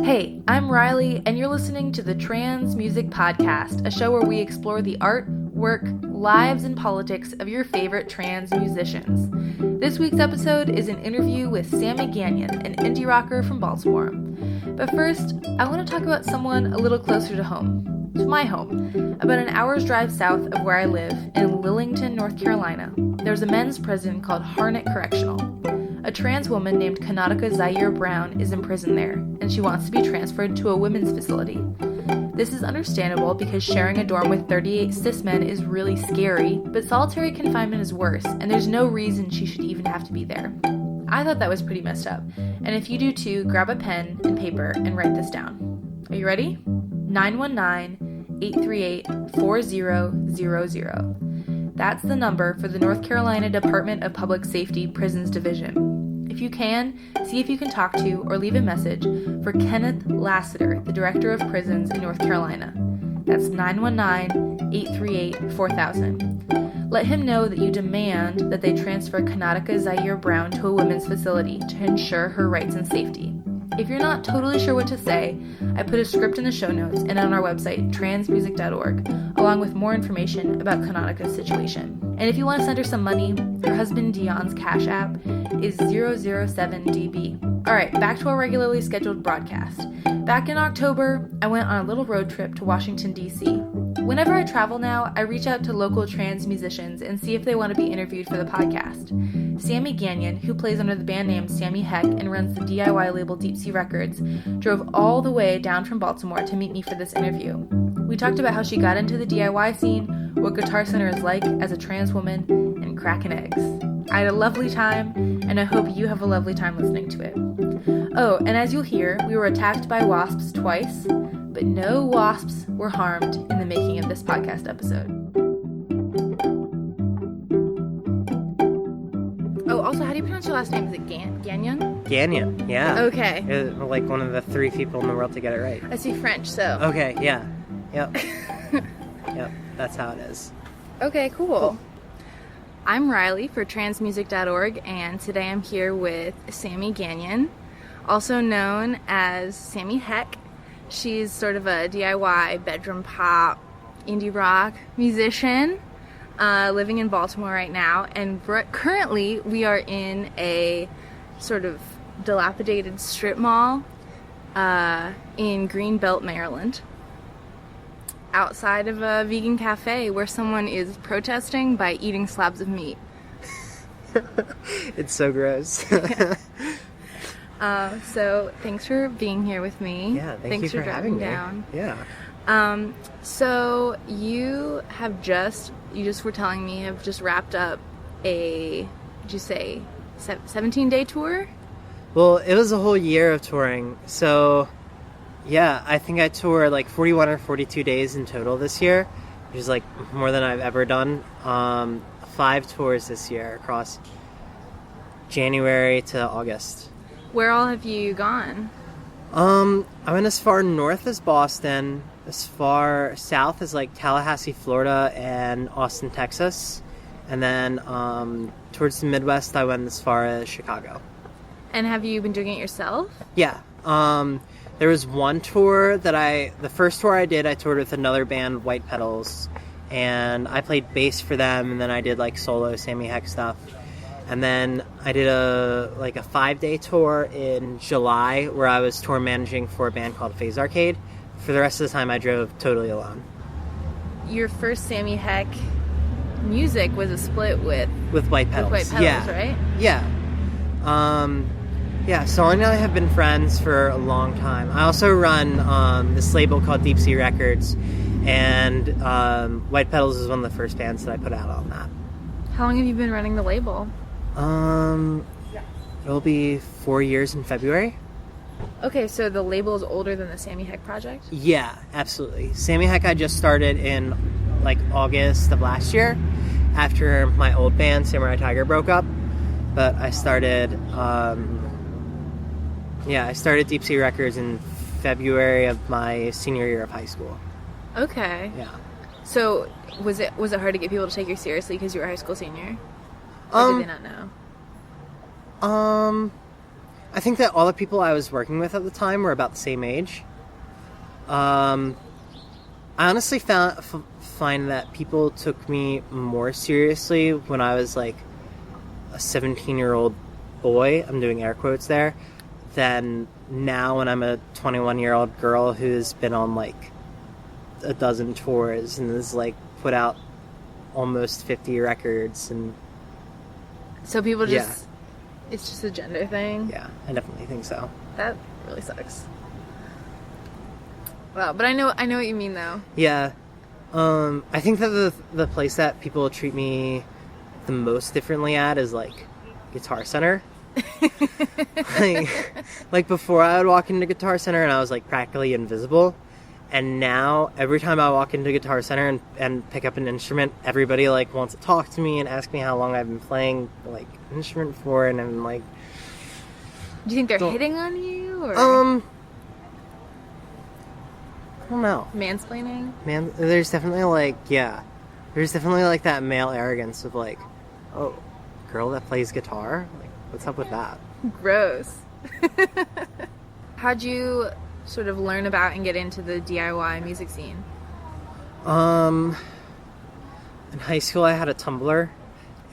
Hey, I'm Riley, and you're listening to the Trans Music Podcast, a show where we explore the art, work, lives, and politics of your favorite trans musicians. This week's episode is an interview with Sammy Gagnon, an indie rocker from Baltimore. But first, I want to talk about someone a little closer to home. To my home, about an hour's drive south of where I live, in Lillington, North Carolina. There's a men's prison called Harnett Correctional. A trans woman named Kanautica Zayre Brown is in prison there, and she wants to be transferred to a women's facility. This is understandable because sharing a dorm with 38 cis men is really scary, but solitary confinement is worse, and there's no reason she should even have to be there. I thought that was pretty messed up, and if you do too, grab a pen and paper and write this down. Are you ready? 919-838-4000. That's the number for the North Carolina Department of Public Safety Prisons Division. If you can, see if you can talk to or leave a message for Kenneth Lassiter, the Director of Prisons in North Carolina. That's 919-838-4000. Let him know that you demand that they transfer Kanautica Zayre Brown to a women's facility to ensure her rights and safety. If you're not totally sure what to say, I put a script in the show notes and on our website, transmusic.org, along with more information about Kanautica's situation. And if you want to send her some money, her husband Dionne's Cash App is 007DB. Alright, back to our regularly scheduled broadcast. Back in October, I went on a little road trip to Washington, D.C. Whenever I travel now, I reach out to local trans musicians and see if they want to be interviewed for the podcast. Sammy Gagnon, who plays under the band name Sammy Heck and runs the DIY label Deep Sea Records, drove all the way down from Baltimore to meet me for this interview. We talked about how she got into the DIY scene, what Guitar Center is like as a trans woman, and cracking eggs. I had a lovely time, and I hope you have a lovely time listening to it. Oh, and as you'll hear, we were attacked by wasps twice, but no wasps were harmed in the making of this podcast episode. Oh, also, how do you pronounce your last name? Is it Gagnon? Gagnon, yeah. Okay. You're like one of the 3 people in the world to get it right. I speak French, so. Okay, yeah. Yep. Yep, that's how it is. Okay, cool. I'm Riley for transmusic.org, and today I'm here with Sammy Gagnon, also known as Sammy Heck. She's sort of a DIY, bedroom pop, indie rock musician, living in Baltimore right now, and currently we are in a sort of dilapidated strip mall in Greenbelt, Maryland, outside of a vegan cafe where someone is protesting by eating slabs of meat. It's so gross. So thanks for being here with me. Yeah, thanks for driving having me. down. Yeah. So you just were telling me, have just wrapped up did you say 17-day tour? Well, it was a whole year of touring. So, yeah, I think I toured like 41 or 42 days in total this year, which is like more than I've ever done. 5 tours this year across January to August. Where all have you gone? I went as far north as Boston, as far south as like Tallahassee, Florida, and Austin, Texas. And then towards the Midwest, I went as far as Chicago. And have you been doing it yourself? Yeah. There was one tour the first tour I did, I toured with another band, White Petals, and I played bass for them, and then I did like solo Sammy Heck stuff. And then I did a 5-day tour in July where I was tour managing for a band called Phase Arcade. For the rest of the time, I drove totally alone. Your first Sammy Heck music was a split with White Petals. White Petals, yeah. Right? Yeah. Yeah, so I and I have been friends for a long time. I also run this label called Deep Sea Records, and White Petals is one of the first bands that I put out on that. How long have you been running the label? It'll be 4 years in February. Okay, so the label is older than the Sammy Heck project? Yeah, absolutely. Sammy Heck I just started in like August of last year after my old band Samurai Tiger broke up. But I started Deep Sea Records in February of my senior year of high school. Okay. Yeah. So was it hard to get people to take you seriously because you were a high school senior? Or did they not know? I think that all the people I was working with at the time were about the same age. I honestly find that people took me more seriously when I was like a 17-year-old boy, I'm doing air quotes there, than now when I'm a 21-year-old girl who's been on like a dozen tours and has like put out almost 50 records. And so people just, it's just a gender thing? Yeah, I definitely think so. That really sucks. Wow, but I know what you mean though. Yeah. I think that the place that people treat me the most differently at is like Guitar Center. like before I would walk into Guitar Center and I was like practically invisible, and now every time I walk into Guitar Center and pick up an instrument, everybody like wants to talk to me and ask me how long I've been playing like an instrument for, and I'm like, do you think they're hitting on you, or I don't know. Mansplaining? There's definitely like that male arrogance of like, oh, girl that plays guitar? Like, what's up with that? Gross. How'd you sort of learn about and get into the DIY music scene? In high school I had a Tumblr,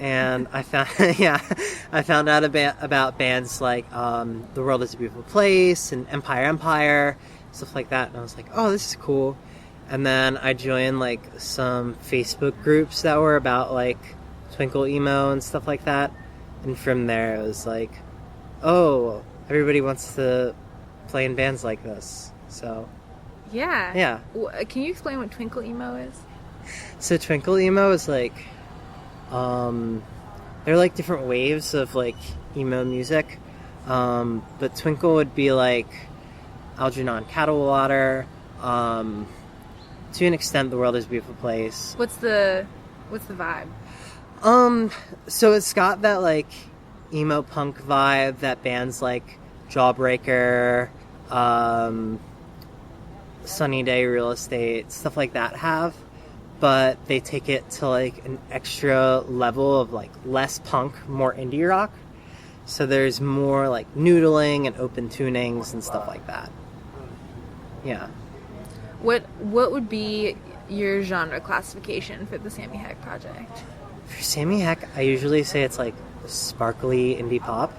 and I found out about bands like The World is a Beautiful Place and Empire, stuff like that, and I was like, oh, this is cool. And then I joined like some Facebook groups that were about like twinkle emo and stuff like that, and from there it was like, oh, everybody wants to play in bands like this. So yeah. Can you explain what twinkle emo is? So twinkle emo is like they're like different waves of like emo music, but twinkle would be like Algernon Cattle-Water, to an extent The World is a Beautiful Place. What's the vibe? So it's got that like emo punk vibe that bands like Jawbreaker, Sunny Day Real Estate, stuff like that have, but they take it to like an extra level of like less punk, more indie rock. So there's more like noodling and open tunings and stuff like that. Yeah. What would be your genre classification for the Sammy Heck project? For Sammy Heck, I usually say it's like sparkly indie pop.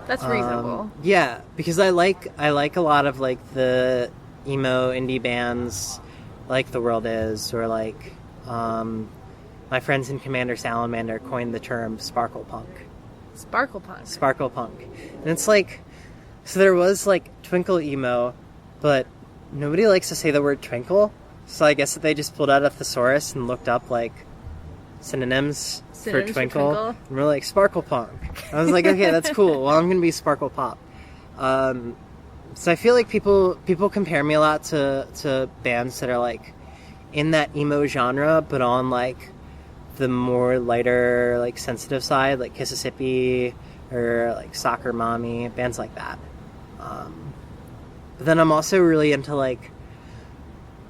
That's reasonable. Yeah, because I like a lot of like the emo indie bands, like The World Is, or like my friends in Commander Salamander coined the term sparkle punk. Sparkle punk. Sparkle punk, and it's like, so there was like twinkle emo, but nobody likes to say the word twinkle, so I guess that they just pulled out a thesaurus and looked up like synonyms for twinkle. And we're like, sparkle punk. I was like, okay, that's cool. Well, I'm gonna be sparkle pop. So I feel like people compare me a lot to bands that are like in that emo genre, but on like the more lighter, like sensitive side, like Kississippi or like Soccer Mommy, bands like that. But then I'm also really into like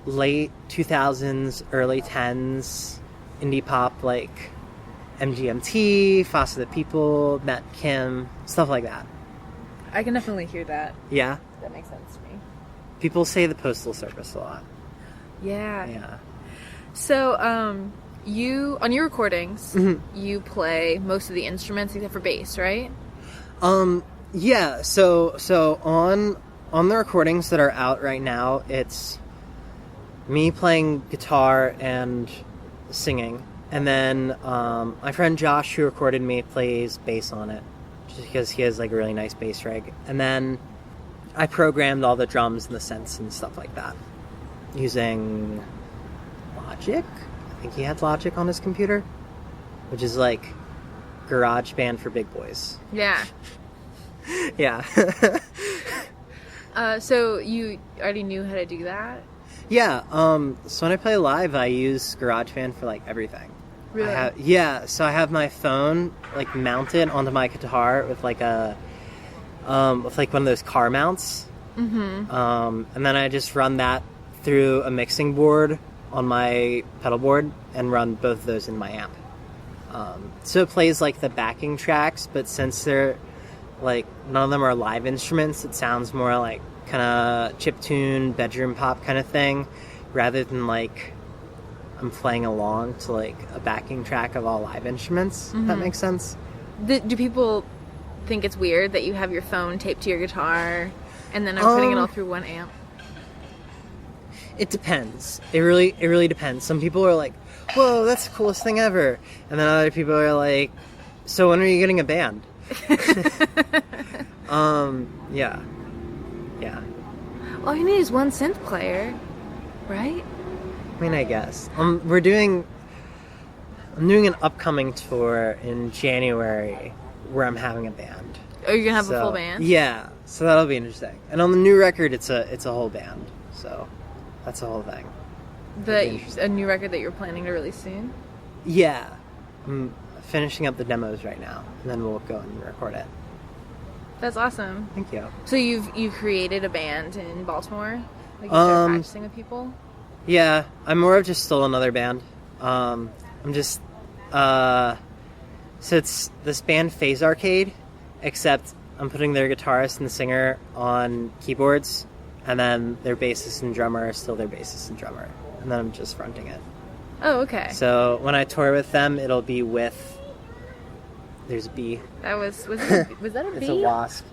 late 2000s, early 10s indie pop, like MGMT, Foster the People, Matt Kim, stuff like that. I can definitely hear that. Yeah? That makes sense to me. People say the Postal Service a lot. Yeah. Yeah. So, you, on your recordings, Mm-hmm. you play most of the instruments except for bass, right? Yeah, so on the recordings that are out right now, it's me playing guitar and singing. And then my friend Josh, who recorded me, plays bass on it, just because he has like a really nice bass rig. And then I programmed all the drums and the synths and stuff like that using Logic. I think he had Logic on his computer, which is like GarageBand for big boys. Yeah. Yeah. So you already knew how to do that? Yeah. So when I play live, I use GarageBand for like everything. Really? So I have my phone like mounted onto my guitar with like a with like one of those car mounts. Mm-hmm. And then I just run that through a mixing board on my pedal board and run both of those in my amp. So it plays like the backing tracks, but since they're like, none of them are live instruments. It sounds more like kind of chiptune, bedroom pop kind of thing, rather than, like, I'm playing along to, like, a backing track of all live instruments, if that makes sense. Do people think it's weird that you have your phone taped to your guitar and then are putting it all through one amp? It depends. It really depends. Some people are like, whoa, that's the coolest thing ever. And then other people are like, so when are you getting a band? Yeah. All you need is one synth player, right? I mean, I guess. I'm doing an upcoming tour in January where I'm having a band. Oh, you're gonna have a full band? Yeah. So that'll be interesting. And on the new record, it's a whole band. So that's the whole thing. A new record that you're planning to release soon? Yeah. I'm finishing up the demos right now, and then we'll go and record it. That's awesome. Thank you. So you've created a band in Baltimore? Like you started practicing with people? Yeah, I'm more of just still another band. I'm just so it's this band Phase Arcade, except I'm putting their guitarist and the singer on keyboards, and then their bassist and drummer are still their bassist and drummer, and then I'm just fronting it. Oh, okay. So when I tour with them, it'll be with... There's a bee. Was that a bee? It's a wasp.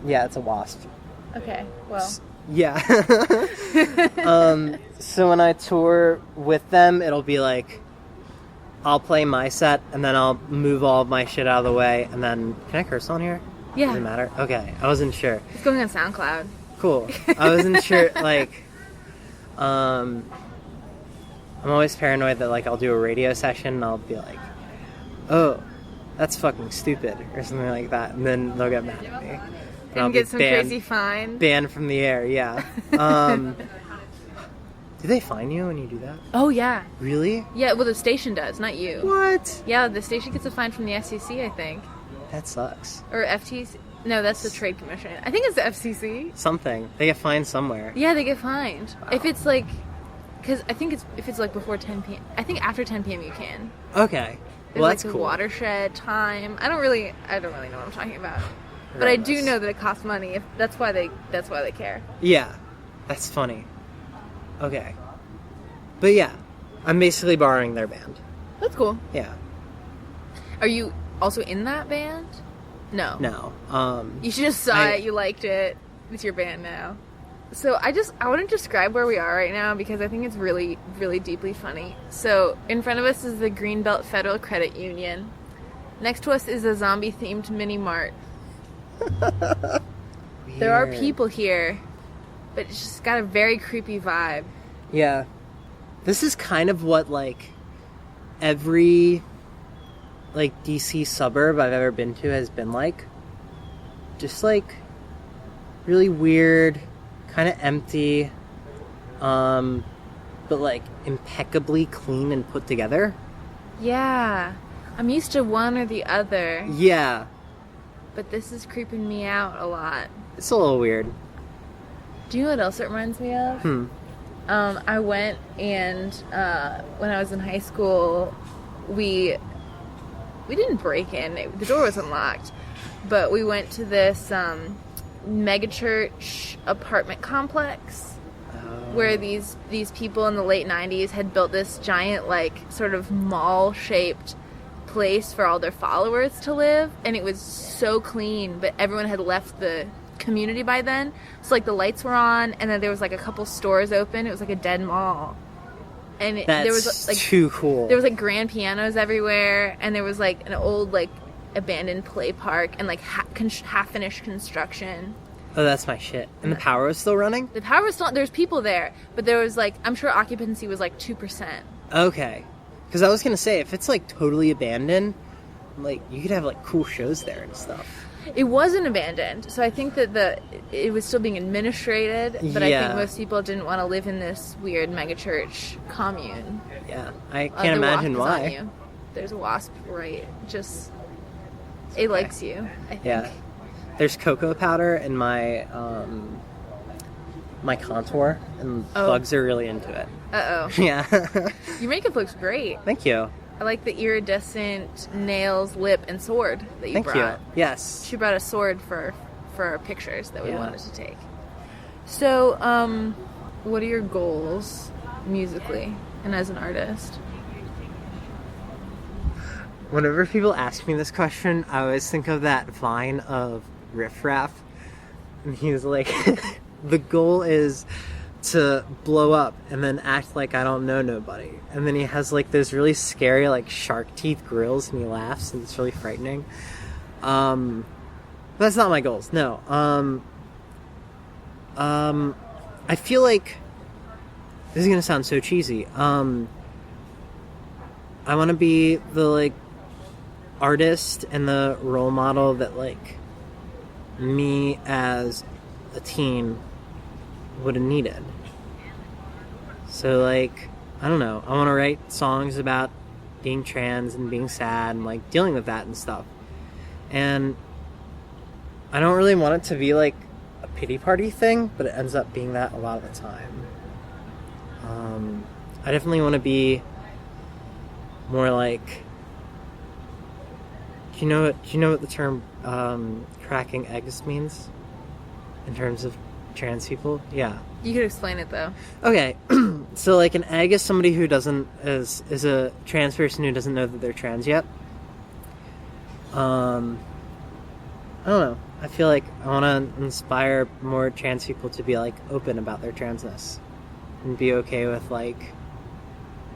Yeah, it's a wasp. Okay, well. Yeah. So when I tour with them, it'll be like, I'll play my set, and then I'll move all of my shit out of the way, and then... Can I curse on here? Yeah. Does it matter? Okay, I wasn't sure. It's going on SoundCloud. Cool. I wasn't sure, like... I'm always paranoid that, like, I'll do a radio session and I'll be like, oh, that's fucking stupid, or something like that, and then they'll get mad at me. And get some crazy fine. Banned from the air, yeah. Do they fine you when you do that? Oh, yeah. Really? Yeah, well, the station does, not you. What? Yeah, the station gets a fine from the FCC, I think. That sucks. Or FTC. No, that's the Trade Commission. I think it's the FCC. Something. They get fined somewhere. Yeah, they get fined. Wow. If it's like... Because I think if it's like before 10 p.m. I think after 10 p.m. you can. Okay. There's Well, that's like cool. watershed time. I don't really know what I'm talking about. But I do know that it costs money. That's why they care. Yeah. That's funny. Okay. But yeah, I'm basically borrowing their band. That's cool. Yeah. Are you also in that band? No. No. You just saw it, you liked it. It's your band now. So I want to describe where we are right now because I think it's really, really deeply funny. So in front of us is the Greenbelt Federal Credit Union. Next to us is a zombie-themed mini-mart. There are people here, but it's just got a very creepy vibe. Yeah. This is kind of what, like, every, like, DC suburb I've ever been to has been like. Just, like, really weird, kind of empty, but, like, impeccably clean and put together. Yeah. I'm used to one or the other. Yeah. But this is creeping me out a lot. It's a little weird. Do you know what else it reminds me of? I went and when I was in high school, we didn't break in. The door was unlocked. But we went to this megachurch apartment complex where these people in the late 90s had built this giant, like, sort of mall-shaped place for all their followers to live, and it was so clean, but everyone had left the community by then, so, like, the lights were on, and then there was, like, a couple stores open. It was like a dead mall, and there was, like, too cool. There was, like, grand pianos everywhere, and there was, like, an old, like, abandoned play park and, like, half-finished construction. Oh, that's my shit. And the power was still running? The power was still... There's people there, but there was, like... I'm sure occupancy was, like, 2%. Okay. Because I was going to say, if it's, like, totally abandoned, like, you could have, like, cool shows there and stuff. It wasn't abandoned, so I think that it was still being administrated, but I think most people didn't want to live in this weird megachurch commune. Yeah, I can't imagine why. On you. There's a wasp, right? Just... It likes you, I think. Yeah. There's cocoa powder in my my contour, and bugs are really into it. Uh-oh. Yeah. Your makeup looks great. Thank you. I like the iridescent nails, lip, and sword that you brought. Thank you. Yes. She brought a sword for pictures that we wanted to take. So, what are your goals musically and as an artist? Whenever people ask me this question, I always think of that Vine of Riff Raff. And he's like, the goal is to blow up and then act like I don't know nobody. And then he has like those really scary like shark teeth grills and he laughs and it's really frightening. But that's not my goals. No. I feel like this is gonna sound so cheesy. I want to be the like artist and the role model that like me as a teen would have needed. So like, I don't know, I want to write songs about being trans and being sad and like dealing with that and stuff. And I don't really want it to be like a pity party thing, but it ends up being that a lot of the time. I definitely want to be more like, do you know what the term cracking eggs means in terms of trans people? Yeah. You could explain it though. Okay. So like an egg is somebody who is a trans person who doesn't know that they're trans yet. I don't know. I feel like I want to inspire more trans people to be like open about their transness and be okay with like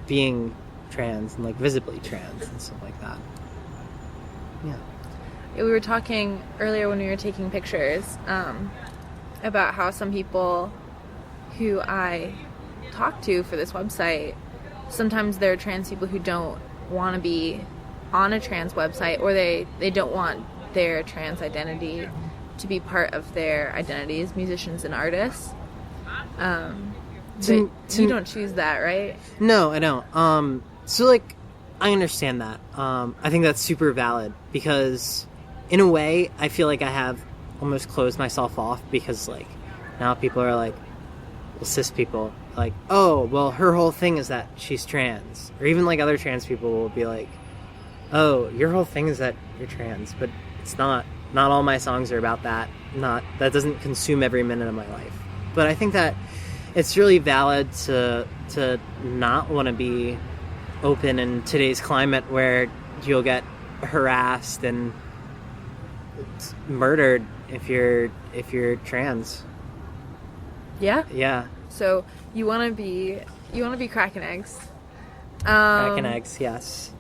being trans and like visibly trans and stuff like that. Yeah. We were talking earlier when we were taking pictures about how some people who I talk to for this website, sometimes there are trans people who don't want to be on a trans website, or they don't want their trans identity to be part of their identity as musicians and artists. You don't choose that, right? No, I don't. So like, I understand that. I think that's super valid because in a way, I feel like I have almost closed myself off because like now people are like, well, cis people, like, oh, well, her whole thing is that she's trans. Or even like other trans people will be like, oh, your whole thing is that you're trans, but it's not. Not all my songs are about that. That doesn't consume every minute of my life. But I think that it's really valid to not want to be open in today's climate where you'll get harassed and murdered if you're trans. Yeah? Yeah. So you want to be cracking eggs. Cracking eggs, yes.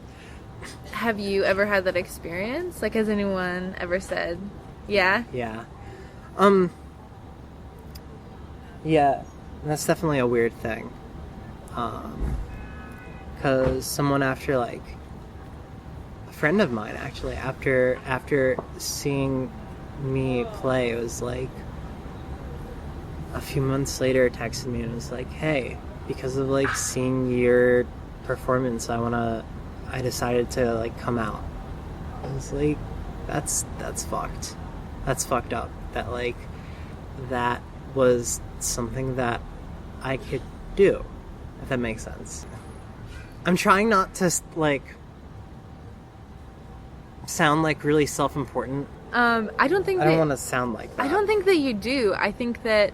Have you ever had that experience? Like, has anyone ever said, yeah? Yeah. Yeah, that's definitely a weird thing. Because someone after, like, a friend of mine, actually, after seeing me play, it was, like, a few months later, texted me and was like, hey, because of, like, seeing your performance, I decided to like come out. I was like, that's fucked. That's fucked up. That like that was something that I could do, if that makes sense. I'm trying not to like sound like really self-important. I don't want to sound like that. I don't think that you do. I think that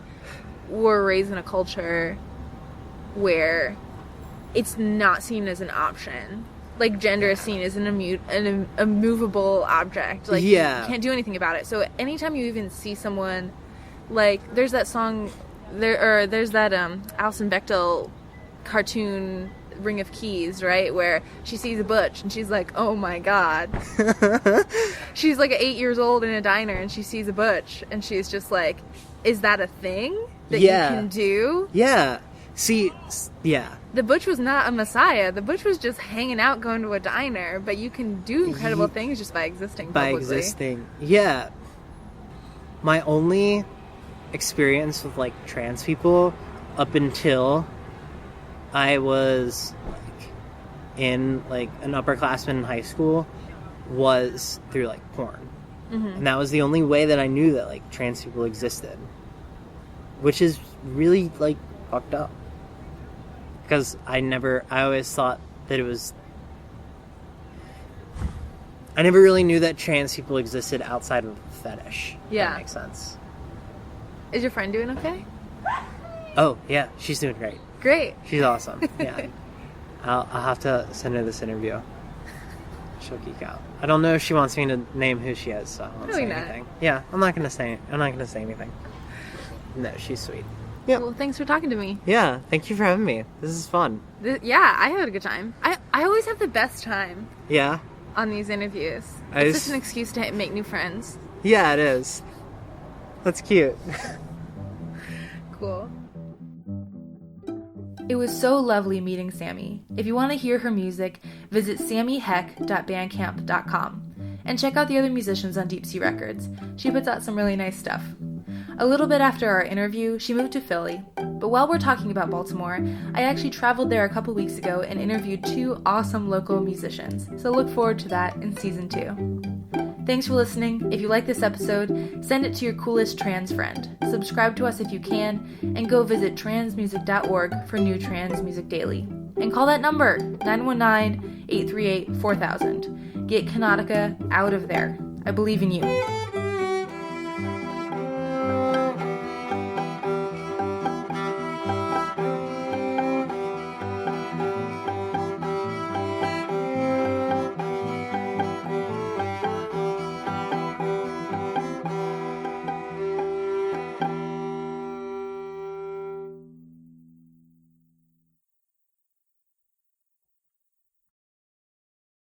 we're raised in a culture where it's not seen as an option. Like, gender is seen as an immovable object. Like, yeah. You can't do anything about it. So anytime you even see someone, like, there's that song, there's that Alison Bechdel cartoon, Ring of Keys, right? Where she sees a butch and she's like, oh my god. She's like 8 years old in a diner and she sees a butch and she's just like, is that a thing that you can do? Yeah. See, yeah. The butch was not a messiah. The butch was just hanging out, going to a diner. But you can do incredible things just by existing publicly. By existing. Yeah. My only experience with, like, trans people up until I was, like, in, like, an upperclassman in high school was through, like, porn. Mm-hmm. And that was the only way that I knew that, like, trans people existed. Which is really, like, fucked up. Because I always thought that it was I never really knew that trans people existed outside of the fetish. Yeah. That makes sense. Is your friend doing okay? Oh, yeah. She's doing great. Great. She's awesome. Yeah. I'll have to send her this interview. She'll geek out. I don't know if she wants me to name who she is, so I won't say anything. Yeah, I'm not gonna say anything. No, she's sweet. Yeah. Well, thanks for talking to me. Yeah, thank you for having me. This is fun. Yeah, I had a good time. I always have the best time Yeah. on these interviews. It's just an excuse to make new friends. Yeah, it is. That's cute. Cool. It was so lovely meeting Sammy. If you want to hear her music, visit sammyheck.bandcamp.com and check out the other musicians on Deep Sea Records. She puts out some really nice stuff. A little bit after our interview, she moved to Philly. But while we're talking about Baltimore, I actually traveled there a couple weeks ago and interviewed 2 awesome local musicians. So look forward to that in season 2. Thanks for listening. If you like this episode, send it to your coolest trans friend. Subscribe to us if you can, and go visit transmusic.org for new trans music daily. And call that number, 919-838-4000. Get Kanautica out of there. I believe in you.